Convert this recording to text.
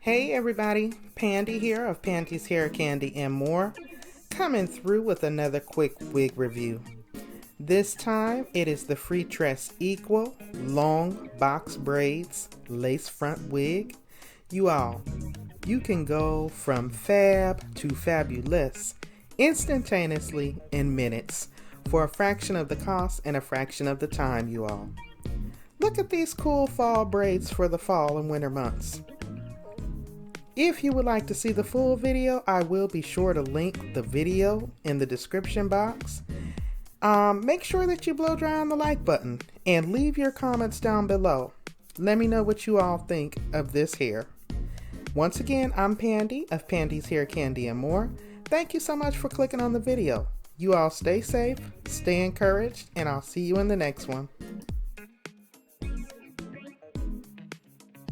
Hey everybody, Pandi here of Pandi's Hair Candy and More, coming through with another quick wig review. This time it is the Freetress Equal Long Box Braids Lace Front Wig. You can go from fab to fabulous instantaneously in minutes for a fraction of the cost and a fraction of the time, you all. Look at these cool fall braids for the fall and winter months. If you would like to see the full video, I will be sure to link the video in the description box. Make sure that you blow dry on the like button and leave your comments down below. Let me know what you all think of this hair. Once again, I'm Pandi of Pandi's Hair Candy and More. Thank you so much for clicking on the video. You all stay safe, stay encouraged, and I'll see you in the next one.